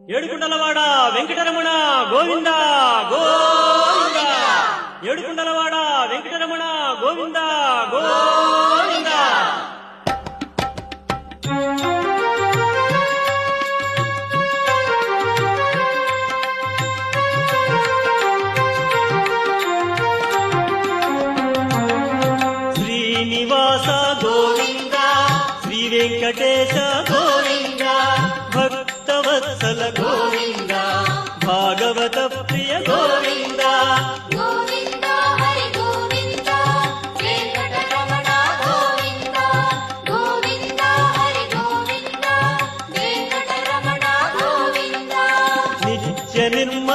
ఏడుకుండలవాడ Venkataramana Govinda Govinda. ఏడుకుండలవాడ Venkataramana Govinda Govinda. Srinivasa Govinda, Shri Venkatesha Govinda, Bhaktavatsala Govinda, Bhagavata Priya Govinda. Govinda Hari Govinda, Venkataramana Govinda. Govinda Hari Govinda, Venkataramana Govinda. Nithya Nirmala